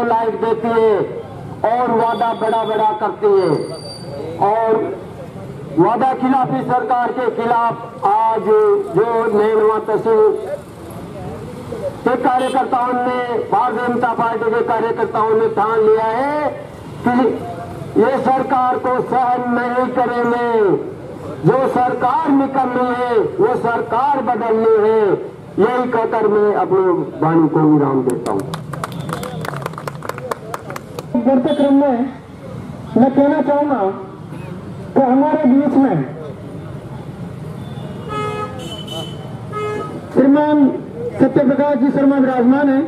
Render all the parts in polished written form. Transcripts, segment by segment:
Light देती है और वादा बड़ा बड़ा करती है। और वादा खिलाफी सरकार के खिलाफ आज जो नैनवा तहसील के कार्यकर्ताओं ने, भारतीय जनता पार्टी के कार्यकर्ताओं ने ठान लिया है कि ये सरकार को सहन नहीं करेंगे। जो सरकार निकलनी है वो सरकार बदलनी है। यही कहकर मैं अपनी वाणी को विराम देता हूँ। बढ़ते क्रम में मैं कहना चाहूंगा कि हमारे बीच में श्रीमान सत्य प्रकाश जी शर्मा विराजमान है।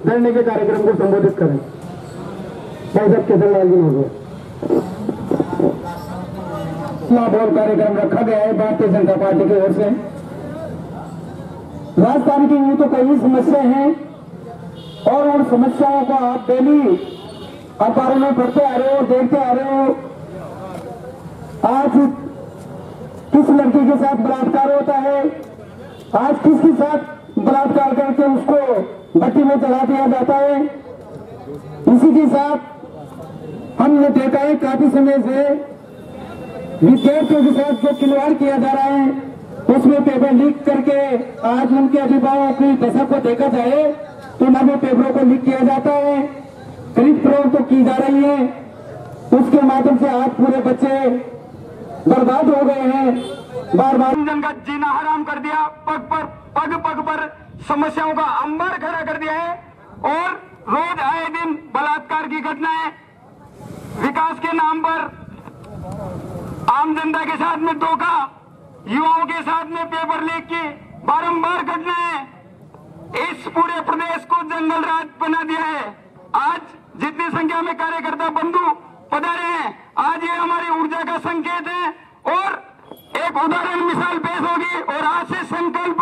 धरने के कार्यक्रम को संबोधित करें। भाई साहब केसरलाल जी हो गए। बहुत कार्यक्रम रखा गया है भारतीय जनता पार्टी की ओर से। राजस्थान की यूं तो कई समस्या हैं और उन समस्याओं को आप डेली अखबारों में पढ़ते आ रहे हो, देखते आ रहे हो। आज किस लड़की के साथ बलात्कार होता है, आज किसके साथ बलात्कार करके उसको भट्टी में जला दिया जाता है। इसी के साथ हमने देखा है काफी समय से विद्यार्थियों के साथ जो खिलवाड़ किया जा रहा है, उसमें पेपर लीक करके आज उनके अभिभावकों की दशा को देखा जाए तो नए पेपरों को लीक किया जाता है, खरीद फरोख्त तो की जा रही है। उसके माध्यम से आज पूरे बच्चे बर्बाद हो गए हैं। बार बार जन का जीना हराम कर दिया, पग पग पर समस्याओं का अंबार खड़ा कर दिया है और रोज आए दिन बलात्कार की घटनाएं, विकास के नाम पर आम जनता के साथ में धोखा, युवाओं के साथ में पेपर लीक की बारंबार घटनाएं इस पूरे प्रदेश को जंगल राज बना दिया है। आज जितनी संख्या में कार्यकर्ता बंधु पधारे हैं, आज ये हमारी ऊर्जा का संकेत है और एक उदाहरण मिसाल पेश होगी। और आज से संकल्प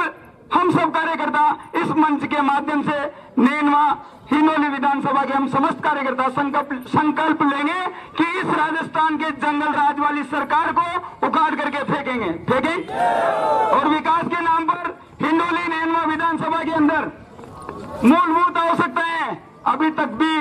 हम सब कार्यकर्ता इस मंच के माध्यम से नैनवा हिंडोली विधानसभा के हम समस्त कार्यकर्ता संकल्प लेंगे कि इस राजस्थान के जंगल राज वाली सरकार को उखाड़ करके फेंकेंगे और विकास के नाम पर हिंडोली नैनवा विधानसभा के अंदर मूलभूत आवश्यकताएं अभी तक भी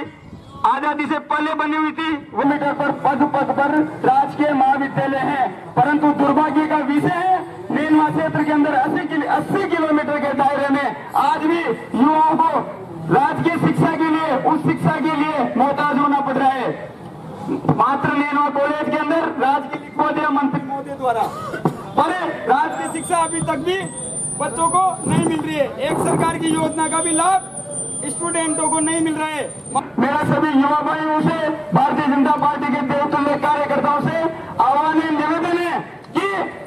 आजादी से पहले बनी हुई थी। वो मीटर पर पग पर राजकीय महाविद्यालय है, परंतु दुर्भाग्य का विषय है नैनवा क्षेत्र के अंदर 80 किलोमीटर के दायरे में आज भी युवाओं को राजकीय शिक्षा के लिए, उस शिक्षा के लिए मोहताज होना पड़ रहा है। मात्र नैनवा कॉलेज के अंदर राजकीय लिखवा दिया मंत्री महोदय द्वारा, पर राजकीय शिक्षा अभी तक भी बच्चों को नहीं मिल रही है। एक सरकार की योजना का भी लाभ स्टूडेंटों को नहीं मिल रहा है। मेरा सभी युवा भाइयों से, भारतीय जनता पार्टी के देवतुल्य कार्यकर्ताओं से आह्वान निवेदन है कि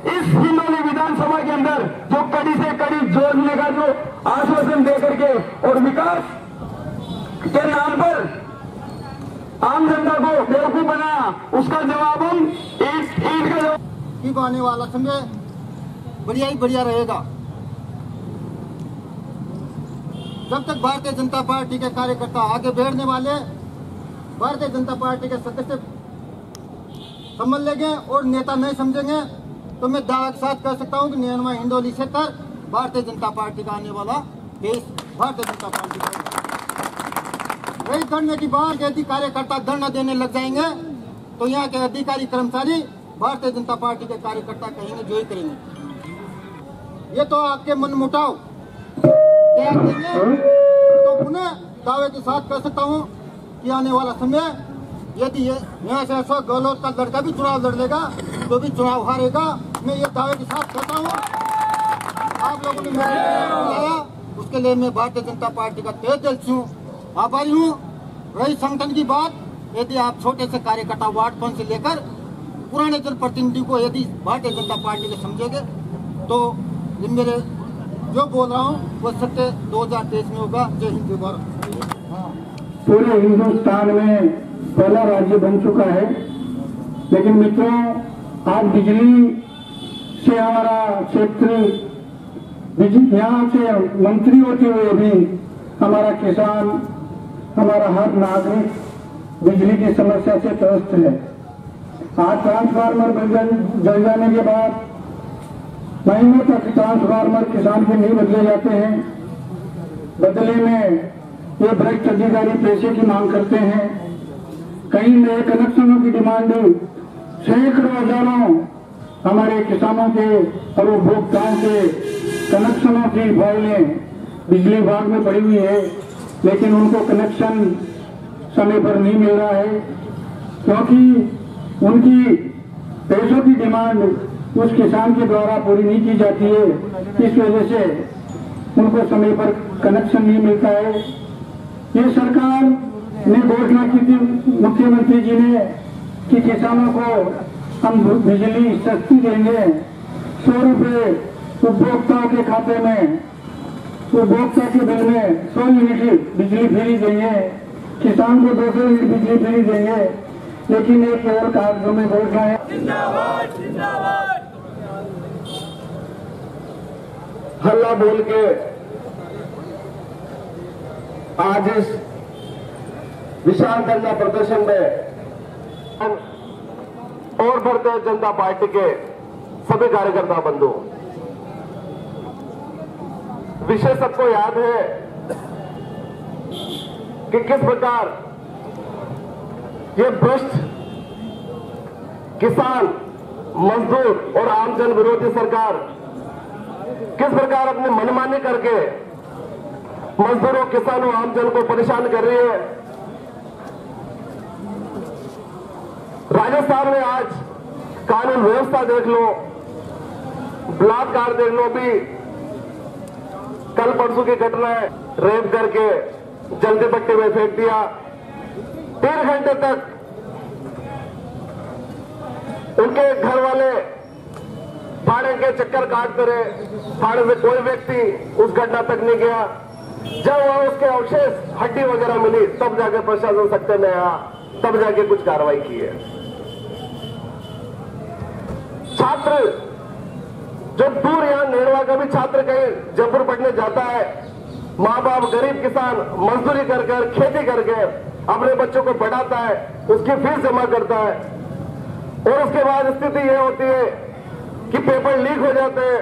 इस हिंडोली विधानसभा के अंदर जो कड़ी से कड़ी जोड़ने का जो आश्वासन देकर के और विकास के नाम पर आम जनता को बेवकूफ बनाया, उसका जवाब हम ईट का जवाब आने वाला समय बढ़िया ही बढ़िया रहेगा। जब तक भारतीय जनता पार्टी के कार्यकर्ता आगे बढ़ने वाले, भारतीय जनता पार्टी के सदस्य समझ लेंगे और नेता नहीं समझेंगे, तो मैं दावा के साथ कह सकता हूं कि नैनवा हिंडोली क्षेत्र भारतीय जनता पार्टी का आने वाला देश भारतीय जनता पार्टी का। रही धरने की बात, यदि कार्यकर्ता धरना देने लग जाएंगे तो यहाँ के अधिकारी कर्मचारी भारतीय जनता पार्टी के कार्यकर्ता कहेंगे जो ही करेंगे। ये तो आपके मन मुटाव त्याग देंगे, तो पुनः दावे के साथ कह सकता हूँ कि आने वाला समय यदि यहाँ से अशोक गहलोत का लड़का भी चुनाव लड़ लेगा तो भी चुनाव हारेगा। मैं ये दावे के साथ कहता हूँ। आप लोगों ने बुलाया, उसके लिए मैं भारतीय जनता पार्टी का तहे दिल से आभारी हूँ। रही संगठन की बात, यदि आप छोटे से कार्यकर्ता वार्ड कौन से लेकर पुराने जनप्रतिनिधि को यदि भारतीय जनता पार्टी के समझोगे तो मेरे जो बोल रहा हूँ वो सत्य 2023 में होगा। जय हिंद जय भारत। पूरे हिंदुस्तान में पहला राज्य बन चुका है, लेकिन मित्रों आज बिजली से हमारा क्षेत्र, यहाँ से मंत्री होते हुए भी हमारा किसान, हमारा हर नागरिक बिजली की समस्या से त्रस्त है। आज ट्रांसफार्मर जल जाने के बाद महीनों तक ट्रांसफार्मर किसान के नहीं बदले जाते हैं। बदले में ये भ्रष्ट अधिकारी पैसे की मांग करते हैं। कई नए कनेक्शनों की डिमांड सैकड़ों हजारों हमारे किसानों के और उपभोक्ताओं के कनेक्शनों की फाइलें बिजली विभाग में पड़ी हुई है, लेकिन उनको कनेक्शन समय पर नहीं मिल रहा है, क्योंकि उनकी पैसों की डिमांड उस किसान के द्वारा पूरी नहीं की जाती है। इस वजह से उनको समय पर कनेक्शन नहीं मिलता है। ये सरकार ने घोषणा की थी मुख्यमंत्री जी ने कि किसानों को हम बिजली सस्ती देंगे, 100 रुपये उपभोक्ताओं के खाते में, उपभोक्ता के बिल में 100 यूनिट बिजली फ्री देंगे, किसान को 200 यूनिट बिजली फ्री देंगे, लेकिन ये केवल कागजों में घोषणा है। हल्ला बोल के आज इस विशाल धरना प्रदर्शन में और भारतीय जनता पार्टी के सभी कार्यकर्ता बंधु, विषय सबको याद है कि किस प्रकार ये भ्रष्ट किसान, मजदूर और आमजन विरोधी सरकार किस प्रकार अपनी मनमानी करके मजदूरों, किसानों, आमजन को परेशान कर रही है। राजस्थान में आज कानून व्यवस्था देख लो, बलात्कार देख लो। भी कल परसों की घटना है, रेप करके जल्दी पट्टी में फेंक दिया। 3 घंटे तक उनके घर वाले फाड़े के चक्कर काटते रहे। फाड़े से कोई व्यक्ति उस घटना तक नहीं गया। जब वहां उसके अवशेष, हड्डी वगैरह मिली, तब जाके प्रशासन सत्ते में आया, तब जाके कुछ कार्रवाई की है। छात्र जो दूर, यहां नेड़वा का भी छात्र कहीं जयपुर पढ़ने जाता है, माँ बाप गरीब किसान मजदूरी कर खेती करके अपने बच्चों को पढ़ाता है, उसकी फीस जमा करता है, और उसके बाद स्थिति यह होती है कि पेपर लीक हो जाते हैं,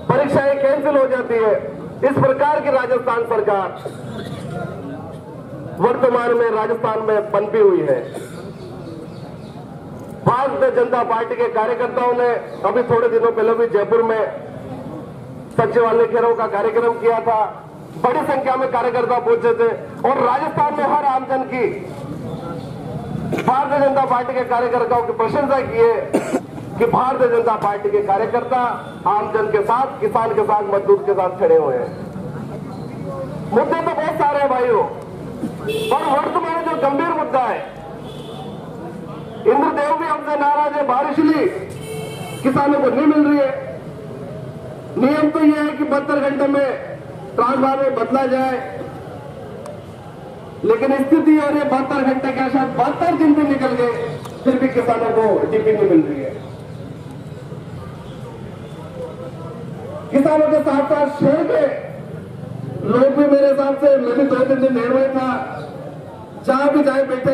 परीक्षाएं कैंसिल हो जाती है। इस प्रकार की राजस्थान सरकार वर्तमान में राजस्थान में पनपी हुई है। भारतीय जनता पार्टी के कार्यकर्ताओं ने अभी थोड़े दिनों पहले भी जयपुर में सचिवालय घेराव का कार्यक्रम किया था। बड़ी संख्या में कार्यकर्ता पहुंचे थे और राजस्थान में हर आमजन की भारतीय जनता पार्टी के कार्यकर्ताओं की प्रशंसा की है कि भारतीय जनता पार्टी के कार्यकर्ता आमजन के साथ, किसान के साथ, मजदूर के साथ खड़े हुए हैं। मुद्दे तो बहुत सारे हैं भाइयों, पर वर्तमान जो गंभीर मुद्दा है, इंद्रदेव भी हमसे नाराज है, बारिश ली किसानों को नहीं मिल रही है। नियम तो यह है कि 72 घंटे में ट्रांसफार्मर बदला जाए, लेकिन स्थिति और ये 72 घंटे के साथ 72 दिन भी निकल गए, फिर भी किसानों को डीपी नहीं मिल रही है। किसानों के साथ साथ शहर के लोग भी मेरे हिसाब से, मैं भी 2-3 दिन नेड़वा था, जहां भी जाए बैठते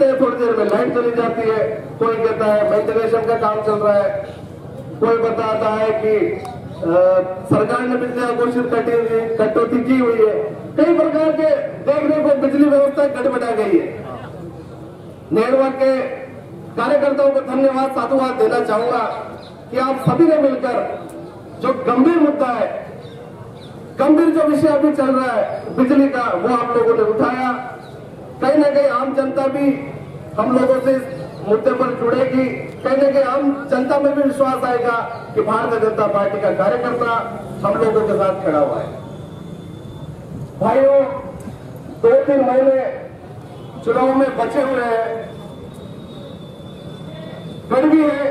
हैं, थोड़ी देर में लाइट चली जाती है। कोई कहता है वेंटिलेशन का काम चल रहा है, कोई बताता है कि सरकार ने बिजली आघोषित कटौती की हुई है। कई प्रकार के देखने को बिजली व्यवस्था गड़बड़ा गई है। नेड़वा के कार्यकर्ताओं को धन्यवाद, साधुवाद देना चाहूंगा कि आप सभी ने मिलकर जो गंभीर मुद्दा है, गंभीर जो विषय अभी चल रहा है बिजली का, वो आप लोगों ने उठाया। कहीं ना कहीं आम जनता भी हम लोगों से इस मुद्दे पर जुड़ेगी। कहीं ना कहीं आम जनता में भी विश्वास आएगा कि भारतीय जनता पार्टी का कार्यकर्ता हम लोगों के साथ खड़ा हुआ है। भाइयों, 2-3 महीने चुनाव में बचे हुए हैं, कड़वी है,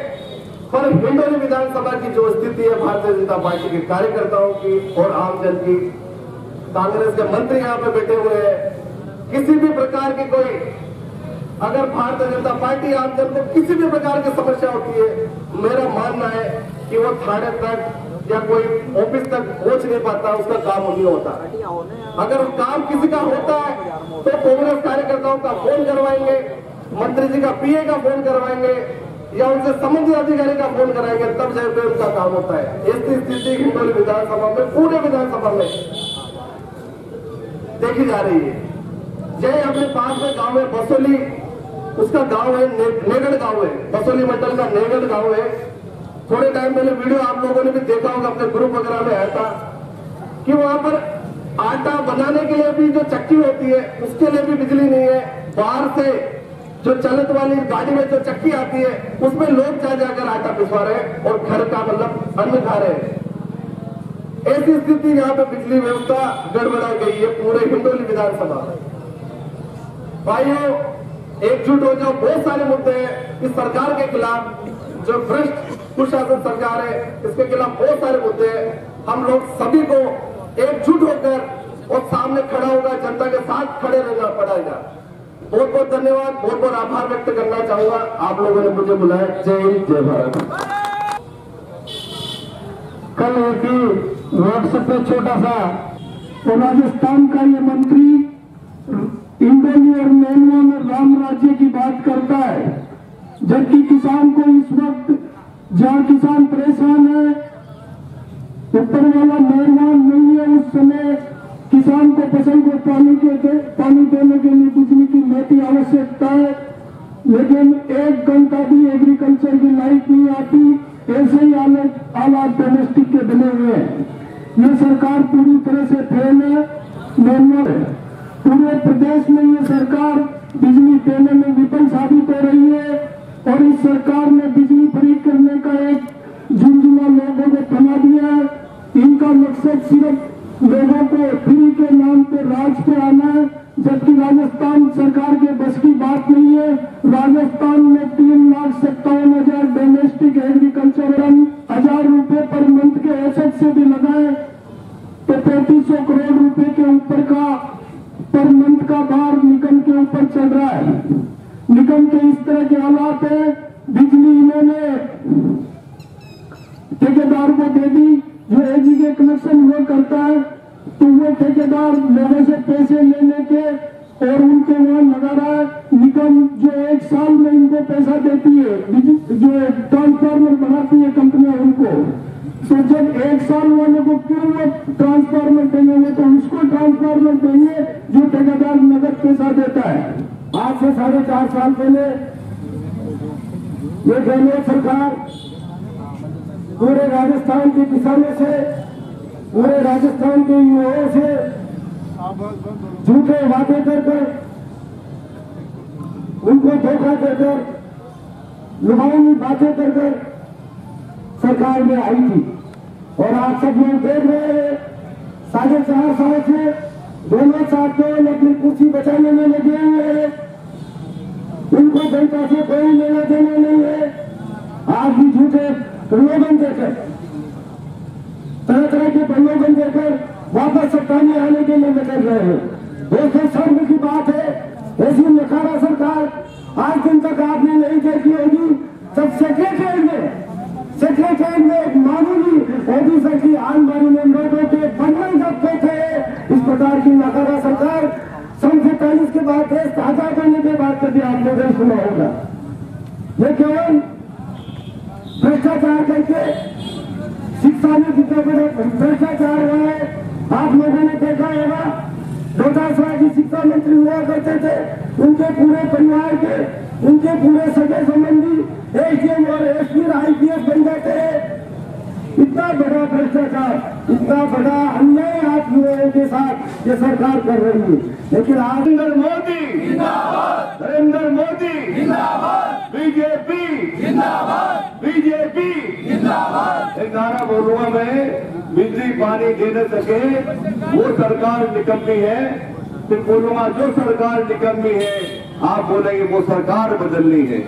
पर हिंडोली विधानसभा की जो स्थिति है भारतीय जनता पार्टी के कार्यकर्ताओं की और आमजन की, कांग्रेस के मंत्री यहां पे बैठे हुए हैं, किसी भी प्रकार की कोई, अगर भारतीय जनता पार्टी आमजन को किसी भी प्रकार की समस्या होती है, मेरा मानना है कि वो थाने तक या कोई ऑफिस तक पहुंच नहीं पाता, उसका काम नहीं होता। अगर काम किसी का होता है तो कांग्रेस कार्यकर्ताओं का फोन करवाएंगे, मंत्री जी का पीए का फोन करवाएंगे, या उनसे संबंधित अधिकारी का फोन कराएंगे तब जाकर उनका काम होता है। ऐसी स्थिति हिंडोली विधानसभा में, पूरे विधानसभा में देखी जा रही है। जय अपने पास में गांव है बसोली, उसका गांव है नेगड़ गांव है, बसोली मंडल का नेगड़ गांव है। थोड़े टाइम पहले वीडियो आप लोगों ने भी देखा होगा, अपने ग्रुप वगैरह में आया था कि वहां पर आटा बनाने के लिए भी जो चक्की होती है उसके लिए भी बिजली नहीं है। बाहर से जो चलत वाली गाड़ी में जो चक्की आती है उसमें लोग जा जाकर आटा पिसवा रहे हैं और घर का मतलब अन्न खा रहे हैं। ऐसी स्थिति यहाँ पे बिजली व्यवस्था गड़बड़ाई गई है पूरे हिंडोली विधानसभा में। भाइयों, एकजुट हो जाओ। बहुत सारे मुद्दे हैं इस सरकार के खिलाफ, जो भ्रष्ट कुशासन सरकार है इसके खिलाफ बहुत सारे मुद्दे हैं। हम लोग सभी को एकजुट होकर और सामने खड़ा होगा, जनता के साथ खड़े रहना पड़ेगा। बहुत बहुत धन्यवाद, बहुत बहुत आभार व्यक्त करना चाहूंगा आप लोगों ने मुझे बुलाया। जय हिंद, जय भारत। कल एक व्हाट्सएप पे छोटा सा तो राजस्थान का ये मंत्री हिंडोली और नैनवा में राम राज्य की बात करता है, जबकि किसान को इस वक्त जहाँ किसान परेशान है, ऊपर वाला मेहरबान नहीं है, उस समय किसान को फसल को पानी देने के लिए बिजली की महती आवश्यकता है, लेकिन एक घंटा भी एग्रीकल्चर की लाइट नहीं आती। ऐसे ही हालात डोमेस्टिक के बने हुए हैं। ये सरकार पूरी तरह से फेल है। पूरे प्रदेश में ये सरकार बिजली देने में विफल साबित हो रही है और इस सरकार ने बिजली फ्री करने का एक झुंझुना लोगों को बना दिया है। इनका मकसद सिर्फ लोगों को फ्री के नाम पे राज पे आना है, जबकि राजस्थान सरकार के बस की बात नहीं है। राजस्थान में 3,57,000 डोमेस्टिक एग्रीकल्चर 1,000 रुपए पर मंथ के एसेट से भी लगाए तो 3500 करोड़ रुपए के ऊपर का पर मंथ का भार निगम के ऊपर चल रहा है। निगम के इस तरह के हालात है, बिजली इन्होंने ठेकेदार को दे दी। जो एजी के कनेक्शन वो करता है तो वो ठेकेदार लोगों से पैसे लेने के और उनके वहां लगा रहा है। निगम जो 1 साल में इनको पैसा देती है, जो ट्रांसफार्मर बनाती है कंपनियां उनको, तो जब 1 साल वाले को क्यों वो ट्रांसफार्मर देंगे, तो उसको ट्रांसफार्मर देंगे जो ठेकेदार नगद पैसा देता है। आज से 4.5 साल पहले ये गहलोत सरकार पूरे राजस्थान के किसानों से, पूरे राजस्थान के युवाओं से झूठे वादे कर उनको धोखा कर लुभावनी बातें कर सरकार में आई थी। और आप सब लोग देख रहे हैं 4.5 साल से दोनों साथ में अपनी कुर्सी बचाने में लगे हुए हैं। उनको जनता से कोई लेना देना नहीं है। आज भी झूठे प्रलोभन देकर, तरह तरह के प्रलोभन देकर वापस सत्ता में आने के लिए कर रहे हैं। दोस्तों, शर्म की बात है, ऐसी नकारा सरकार आज दिन तक आपने नहीं देखी होगी। जब सेक्रेटरिएट में एक मामूली ऑफिसर की आलमारी में लोगों के बंधन रखते थे, इस प्रकार की नकारा सरकार 47 के बाद देश आजाद होने के बाद कभी आप लोगों ने सुना होगा। ये केवल भ्रष्टाचार करके शिक्षा में जितने बड़े भ्रष्टाचार हुआ है आप लोगों ने देखा होगा। रोहतास की शिक्षा मंत्री हुआ करते थे, उनके पूरे परिवार के, उनके पूरे सगे संबंधी एसडीएम और एसपी आईपीएस बन जाते हैं। इतना बड़ा भ्रष्टाचार, इतना बड़ा अन्याय आप युवाओं के साथ ये सरकार कर रही है। लेकिन नरेंद्र मोदी जिंदाबाद, नरेंद्र मोदी जिंदाबाद, बीजेपी जिंदाबाद, बीजेपी जिंदाबाद। एक नारा बोलूंगा मैं, बिजली पानी दे न सके वो सरकार निकम्मी है। फिर बोलूंगा जो सरकार निकम्मी है, आप बोलेंगे वो सरकार बदलनी है।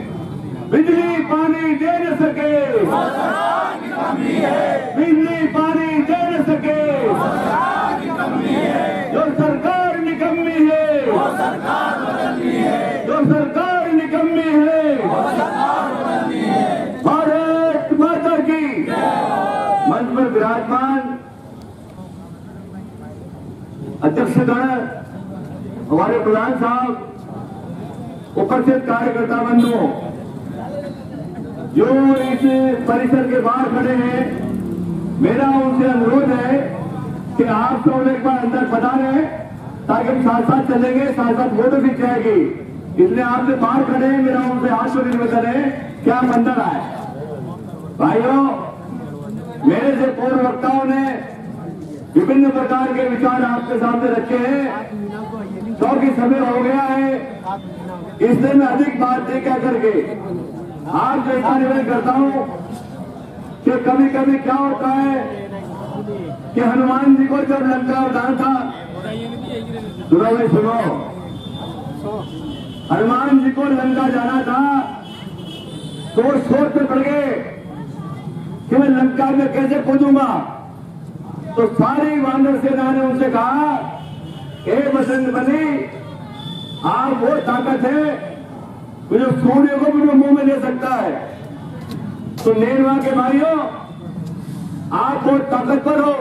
बिजली पानी दे न सके वो सरकार निकम्मी है, बिजली पानी दे न सके वो सरकार निकम्मी है। जो सरकार निकम्मी है वो सरकार बदलनी है, जो सरकार निकम्मी है वो सरकार बदलनी है। भारत माता की मंच पर विराजमान अध्यक्षगण, हमारे प्रधान साहब, उपस्थित कार्यकर्ता बंधुओं, जो इस परिसर के बाहर खड़े हैं, मेरा उनसे अनुरोध है कि आप सब एक बार अंदर पधारें ताकि हम साथ साथ चलेंगे, साथ साथ फोटो खींच जाएगी। इसलिए आपसे बाहर खड़े हैं, मेरा उनसे हाथ जोड़ निवेदन है कि आप अंदर आए। भाइयों, मेरे से पूर्व वक्ताओं ने विभिन्न प्रकार के विचार आपके सामने रखे हैं। क्योंकि समय हो गया है, इसलिए मैं अधिक बात नहीं कह करके आपसे इतना निवेदन करता हूं कि कभी कभी क्या होता है कि हनुमान जी को जब लंका उड़ाना था, सुनो, हनुमान जी को लंका जाना था तो सोच में पड़ गए कि मैं लंका में कैसे कूदूंगा। तो सारी वानर सेना ने उनसे कहा, हे बसंत बली, आप वो ताकत है जो सूर्य को भी मुंह में ले सकता है। तो नेरवा के भाइयों, आप बहुत ताकतवर हो,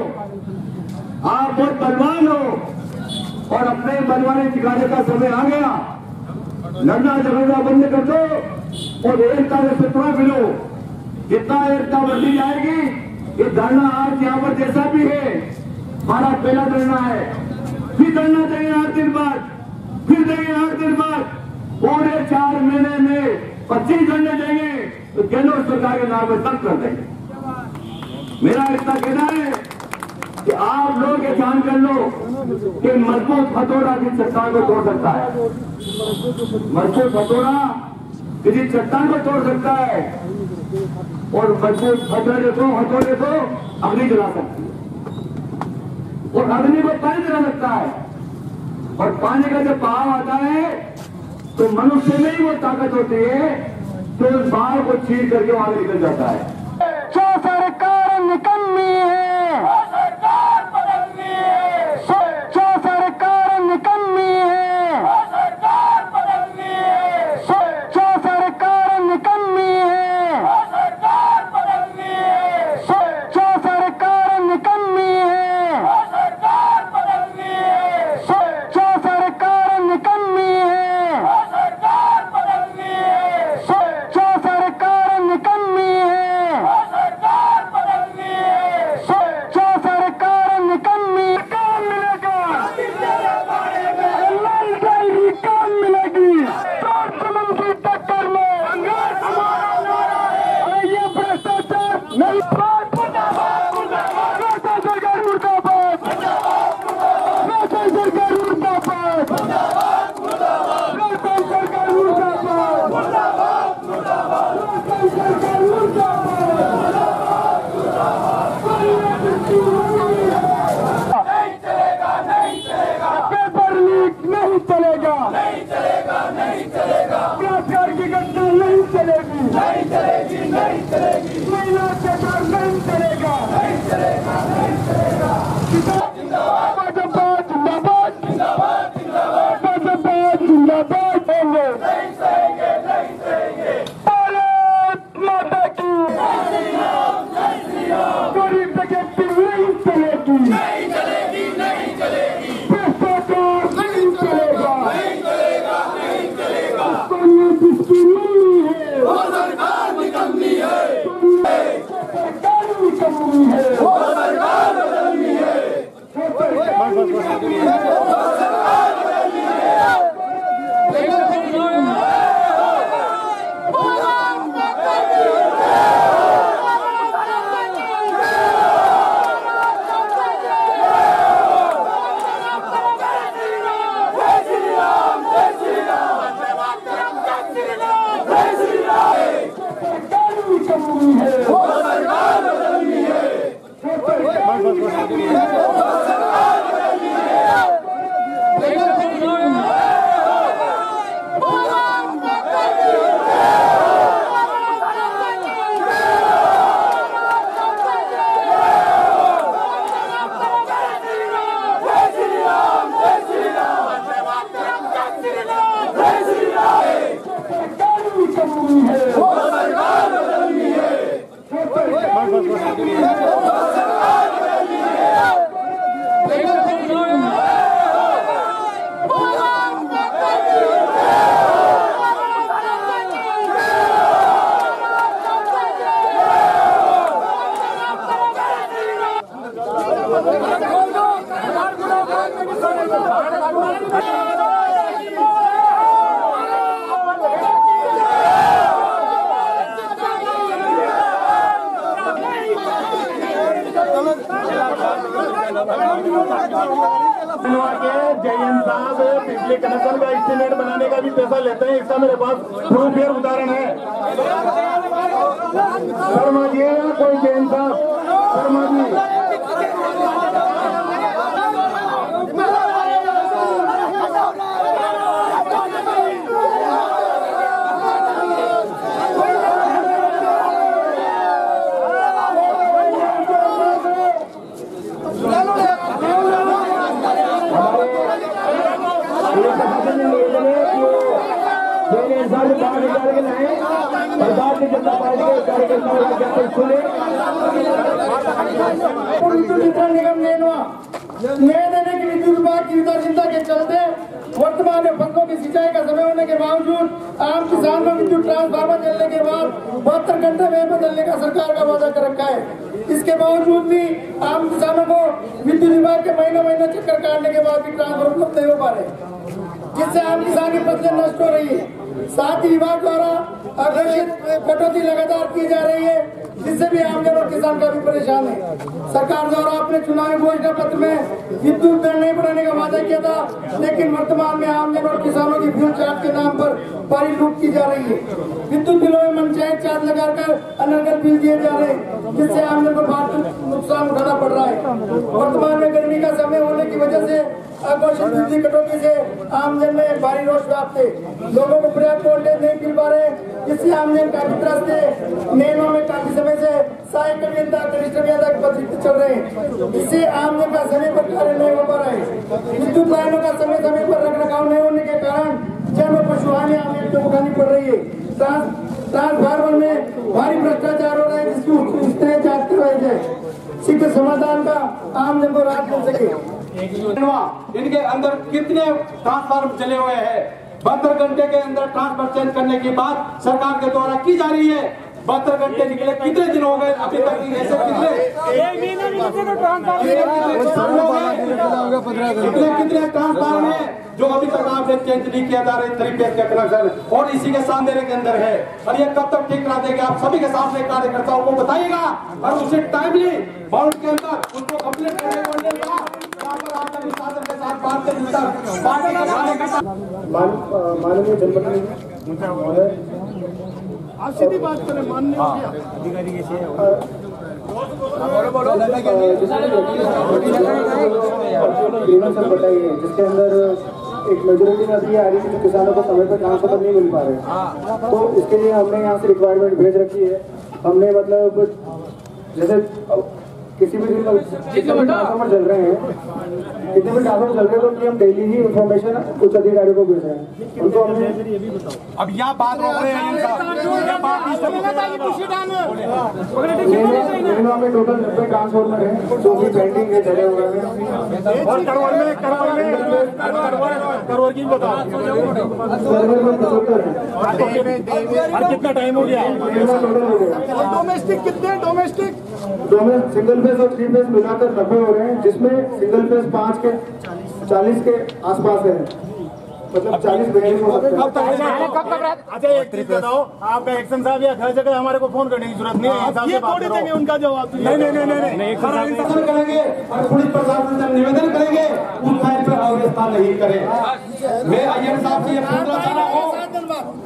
आप बहुत बलवान हो और अपने बलवानी दिखाने का समय आ गया। लड़ना झगड़ना बंद कर दो और एकता से सत्वा मिलो। जितना एकता बढ़ती जाएगी, ये धरना आज यहाँ पर जैसा भी है, हमारा पहला धरना है, फिर धरना देंगे 8 दिन बाद, फिर देंगे 8 दिन बाद, पूरे 4 महीने में 25 धरने देंगे तो केंद्र सरकार के नाम पर तक कर देंगे। मेरा इतना कहना है कि आप लोग ये जान कर लो कि मजबूत हथौड़ा किसी चट्टान को तोड़ सकता है, मजबूत हथौड़ा किसी चट्टान को तोड़ सकता है और मजबूत हथौड़े को अग्नि जला सकती है और अग्नि को पानी जला सकता है। और पानी का जब बहाव आता है तो मनुष्य में ही वो ताकत होती है जो उस बहाव को चीर करके वहां निकल जाता है। जो सरकार निकलनी है, सरकार बदलनी है, जो सरकार निकलनी है, सरकार बदलनी है, जो सरकार निकलनी है, सरकार बदलनी है, जो सरकार निकलनी है, सरकार बदलनी है, जो सरकार निकलनी है, सरकार बदलनी है, जो सरकार निकलनी है, सरकार बदलनी है, जो सरकार निकलनी है, काम मिलेगा, लड़ाई काम मिलेगी, जुल्म की टक्कर में हमारा नारा है, ये भ्रष्टाचार नहीं। सरकार मुर्दाबाद, सरकार मुर्दाबाद, सरकार पेपर लीक नहीं चलेगा, नहीं चलेगा, नहीं चलेगा, बलात्कार की घटना नहीं चलेगी, नहीं चलेगी, नहीं चलेगी, महिला अत्याचार नहीं चलेगा, नहीं चलेगा, नहीं चलेगा। भाजपा जिंदाबाद, जिंदाबाद, जिंदाबाद, भाजपा जिंदाबाद होंगे, नहीं सहेंगे, नहीं सहेंगे। भारत माता की गरीब जगत नहीं चलेगी, नहीं चलेगी, नहीं चलेगी, भ्रष्टाचार नहीं चलेगा, नहीं चलेगा, नहीं चलेगा। ये जिसकी मम्मी है वो सरकार निकलनी है, सरकार निकलनी है, वो सरकार बदलनी है, सरकार निकलनी है, सरकार बदलनी है। इसलिए कनेक्शन का एस्टीमेट बनाने का भी पैसा लेते हैं। इसका मेरे पास प्रूफ है, उदाहरण है। शर्मा जी है कोई जैन साहब, शर्मा जी भारतीय जनता पार्टी के कार्यकर्ताओं का ज्ञापन सुने। विद्युत वितरण निगम नए देने की विद्युत विभाग की उदासीनता के चलते वर्तमान में फसलों की सिंचाई का समय होने के बावजूद आम किसान को विद्युत ट्रांसफार्मर चलने के बाद 72 घंटे में बदलने का सरकार का वादा कर रखा है। इसके बावजूद भी आम किसानों को विद्युत विभाग के महीने चक्कर काटने के बाद भी ट्रांसफार्मर उपलब्ध नहीं हो पा रहे, जिससे आम किसान की फसलें नष्ट हो रही है। साथ ही विभाग द्वारा अघोषित कटौती लगातार की जा रही है, जिससे भी आम जन और किसान काफी परेशान है। सरकार द्वारा अपने चुनावी घोषणा पत्र में विद्युत दर नहीं बढ़ाने का वादा किया था, लेकिन वर्तमान में आम जन और किसानों की फ्यूल चार्ज के नाम पर भारी लूट की जा रही है। विद्युत बिलों में मनचाहे चार्ज लगाकर अनर्गल बिल दिए जा रहे हैं, जिससे आम जन को भारी नुकसान उठाना पड़ रहा है। वर्तमान में गर्मी का समय होने की वजह से अघोषित बिजली कटौती से आम जन में भारी रोष व्याप्त है। लोगों को पर्याप्त वोल्टेज नहीं मिल पा रहे, जिससे आम जन काफी त्रस्त है। नैनों में काफी समय से सहायक अभियंता कनिष्ठ अभियंता के पद रिक्त चल रहे हैं, इससे आम जन का समय पर कार्य नहीं हो पा रहा है। विद्युत लाइनों का समय पर रख रखाव नहीं होने के कारण जन और पशु हानि आम जन को उठानी पड़ रही है। ट्रांसफार्मर में भारी भ्रष्टाचार हो रहा है, जिसकी जांच करवाई जाए, शीघ्र समाधान का आम जन को राहत मिल सके। इनके अंदर कितने ट्रांसफार्मर चले हुए हैं? 72 घंटे के अंदर ट्रांसफर चेंज करने की बात सरकार के द्वारा की जा रही है। 72 घंटे निकले, कितने दिन हो गए अभी तक? ऐसे कितने ट्रांसफार्मर है जो अभी तक आपने चेंज नहीं किया जा रहे 3 फेज का कनेक्शन, और इसी के सामने के अंदर है। और ये कब तक ठीक करा देंगे? आप सभी के सामने कार्यकर्ताओं को बताइएगा और उसे टाइमली बाउंड के अंदर उनको कंप्लीट करने के साथ पार्टी का कार्यकर्ता माननीय जनप्रतिनिधि आप सीधी बात करें, माननीय अधिकारी बताइए, जिसके अंदर एक मेजोरिटी में अभी आ रही है कि किसानों को समय पर ट्रांसफर नहीं मिल पा रहे, तो इसके लिए हमने यहाँ से रिक्वायरमेंट भेज रखी है। हमने मतलब जैसे किसी भी ट्रांसफार्मर चल रहे हैं, कितने भी ट्रांसफार्मर चल रहे हैं, तो कि हम डेली ही इंफॉर्मेशन उच्च अधिकारियों को भेज रहे हैं। उनको हमने अब यहाँ बात हो रहे हैं में टोटल 90 ट्रांसफार्मर है जो भी पेंडिंग है, चले हुए हैं। और करोड़ की बताओ कितना टाइम हो गया? डोमेस्टिक कितने? डोमेस्टिक सिंगल फेज और 3 फेज मिलाकर 90 हो रहे हैं, जिसमें सिंगल फेज 5 के 40 के आसपास है, मतलब 40 बिलियन हो सकते हैं। अच्छा एक चीज बताओ, आपका एक्शन साहब या हर जगह हमारे को फोन करने की जरूरत नहीं है, ये थोड़ी देंगे उनका जवाब। नहीं करेंगे और पुलिस प्रशासन से निवेदन करेंगे उस साइड पर अव्यवस्था नहीं करें। मैं अय्यर साहब से ये पूछना चाह रहा हूँ,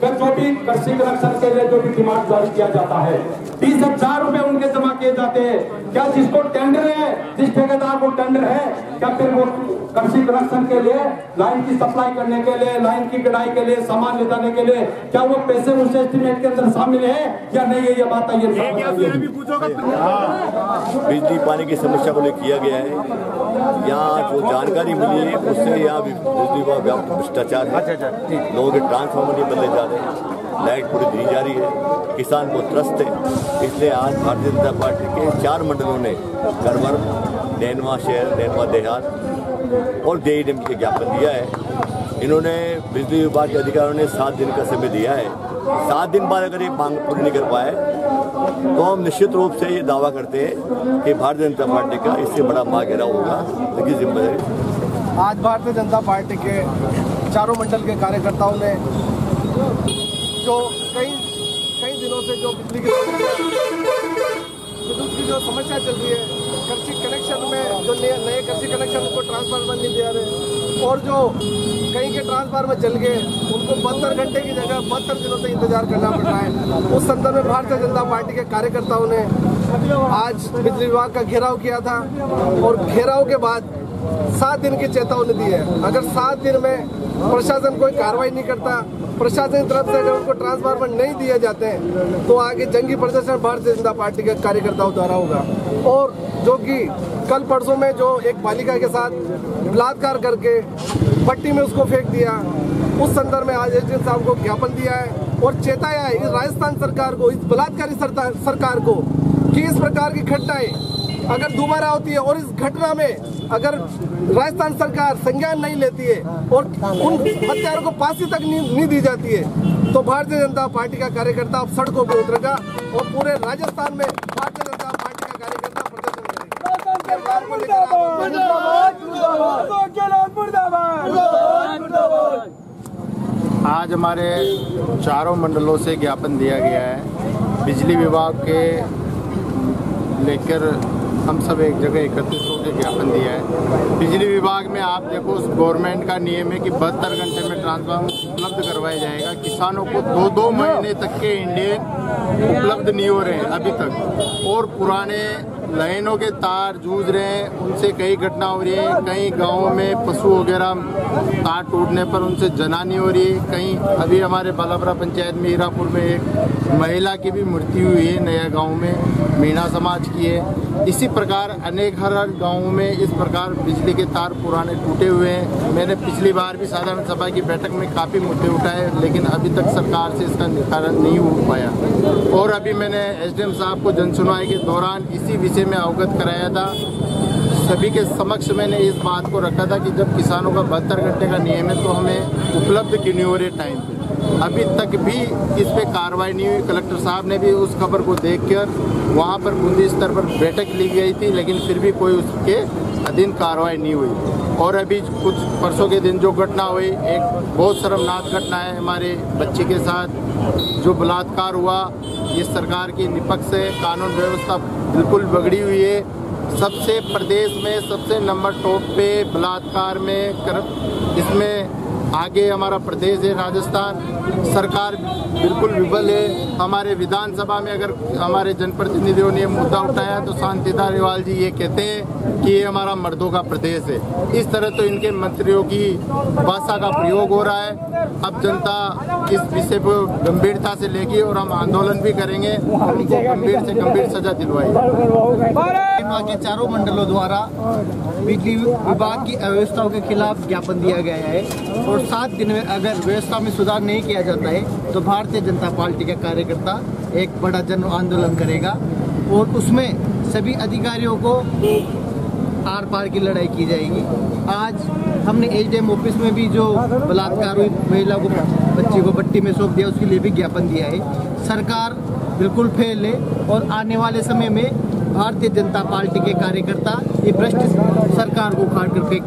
जो भी कृषि कनेक्शन के लिए जो भी डिमांड जारी किया जाता है, 30,000 रुपए उनके जमा किए जाते हैं। क्या जिसको टेंडर है, जिस ठेकेदार को टेंडर है, क्या फिर वो कृषि कनेक्शन के लिए, लाइन की सप्लाई करने के लिए, लाइन की कटाई के लिए, सामान ले जाने के लिए, क्या वो पैसे उस एस्टीमेट के अंदर शामिल है या नहीं है? ये बात है। बिजली पानी की समस्या को लेकर किया गया है। यहाँ जो जानकारी मिली है उससे यहाँ बिजली का व्यापक भ्रष्टाचार है। लोगों के ट्रांसफार्मर नहीं बदले जा रहे हैं, लाइट पूरी दी जा रही है, किसान को त्रस्त है। इसलिए आज भारतीय जनता पार्टी के 4 मंडलों ने करवर, नैनवा शहर, नैनवा देहात और JEDM के ज्ञापन दिया है। इन्होंने बिजली विभाग के अधिकारियों ने 7 दिन का समय दिया है। 7 दिन बाद अगर ये मांग पूरी नहीं कर पाए तो हम निश्चित रूप से ये दावा करते हैं कि भारतीय जनता पार्टी का इससे बड़ा मांगेराव होगा, लेकिन जिम्मेदारी। आज भारतीय जनता पार्टी के चारों मंडल के कार्यकर्ताओं ने जो कई दिनों से जो बिजली की विद्युत की जो समस्या चल रही है, कृषि कनेक्शन में जो नए कृषि कनेक्शन को ट्रांसफार्मर नहीं दे रहे, और जो कहीं के ट्रांसफार्मर जल गए उनको 72 घंटे की जगह 72 दिनों तक इंतजार करना पड़ रहा है। उस संदर्भ में भारतीय जनता पार्टी के कार्यकर्ताओं ने आज बिजली विभाग का घेराव किया था और घेराव के बाद 7 दिन की चेतावनी दी है। अगर 7 दिन में प्रशासन कोई कार्रवाई नहीं करता, प्रशासन की तरफ से अगर उनको ट्रांसफार्मर नहीं दिए जाते हैं तो आगे जंगी प्रदर्शन भारतीय जनता पार्टी के कार्यकर्ताओं द्वारा होगा। और जो कि कल परसों में जो एक बालिका के साथ बलात्कार करके भट्टी में उसको फेंक दिया, उस संदर्भ में आज एसडीएम साहब को ज्ञापन दिया है और चेताया है इस राजस्थान सरकार को, इस बलात्कारी सरकार को कि इस प्रकार की घटनाएं अगर दोबारा होती है और इस घटना में अगर राजस्थान सरकार संज्ञान नहीं लेती है और उन हत्यारों को फांसी तक नहीं दी जाती है तो भारतीय जनता पार्टी का कार्यकर्ता अब सड़कों पर उतरेगा और पूरे राजस्थान में भारतीय जनता पार्टी का कार्यकर्ता प्रदर्शन करेगा। आज हमारे चारों मंडलों से ज्ञापन दिया गया है। बिजली विभाग के लेकर हम सब एक जगह एकत्रित होकर ज्ञापन दिया है। बिजली विभाग में आप देखो उस गवर्नमेंट का नियम है कि 72 घंटे में ट्रांसफार्मर उपलब्ध करवाया जाएगा। किसानों को 2-2 महीने तक के इंडियन उपलब्ध नहीं हो रहे हैं अभी तक और पुराने लाइनों के तार जूझ रहे हैं, उनसे कई घटना हो रही है। कई गाँवों में पशु वगैरह तार टूटने पर उनसे जनानी हो रही है। कहीं अभी हमारे बालापरा पंचायत में हीरापुर में एक महिला की भी मृत्यु हुई है, नया गांव में मीणा समाज की है। इसी प्रकार अनेक हर गाँवों में इस प्रकार बिजली के तार पुराने टूटे हुए हैं। मैंने पिछली बार भी साधारण सभा की बैठक में काफ़ी मुद्दे उठाए लेकिन अभी तक सरकार से इसका निस्तारण नहीं हो पाया। और अभी मैंने एसडीएम साहब को जनसुनवाई के दौरान इसी विषय में अवगत कराया था। सभी के समक्ष मैंने इस बात को रखा था कि जब किसानों का 72 घंटे का नियम है तो हमें उपलब्ध क्यों नहीं हो रहे टाइम पे। अभी तक भी इस पे कार्रवाई नहीं हुई। कलेक्टर साहब ने भी उस खबर को देखकर वहाँ पर बूंदी स्तर पर बैठक ली गई थी लेकिन फिर भी कोई उसके अधीन कार्रवाई नहीं हुई। और अभी कुछ परसों के दिन जो घटना हुई, एक बहुत शर्मनाक घटना है हमारे बच्चे के साथ जो बलात्कार हुआ। ये सरकार की निपक्ष से कानून व्यवस्था बिल्कुल बिगड़ी हुई है। सबसे प्रदेश में सबसे नंबर टॉप पे बलात्कार में इसमें आगे हमारा प्रदेश है राजस्थान। सरकार बिल्कुल विफल है। हमारे विधानसभा में अगर हमारे जनप्रतिनिधियों ने मुद्दा उठाया तो शांति धारीवाल जी ये कहते हैं कि ये हमारा मर्दों का प्रदेश है। इस तरह तो इनके मंत्रियों की भाषा का प्रयोग हो रहा है। अब जनता इस विषय को गंभीरता से लेगी और हम आंदोलन भी करेंगे, उनको गंभीर से गंभीर सजा दिलवाएगी। के चारों मंडलों द्वारा बिजली विभाग की अव्यवस्थाओं के खिलाफ ज्ञापन दिया गया है और 7 दिन में अगर व्यवस्था में सुधार नहीं किया जाता है तो भारतीय जनता पार्टी के कार्यकर्ता एक बड़ा जन आंदोलन करेगा और उसमें सभी अधिकारियों को आर पार की लड़ाई की जाएगी। आज हमने एसडीएम ऑफिस में भी जो बलात्कार हुई महिला को बच्ची को भट्टी में सौंप दिया उसके लिए भी ज्ञापन दिया है। सरकार बिल्कुल फेल है और आने वाले समय में भारतीय जनता पार्टी के कार्यकर्ता ये भ्रष्ट सरकार को उखाड़ कर फेंक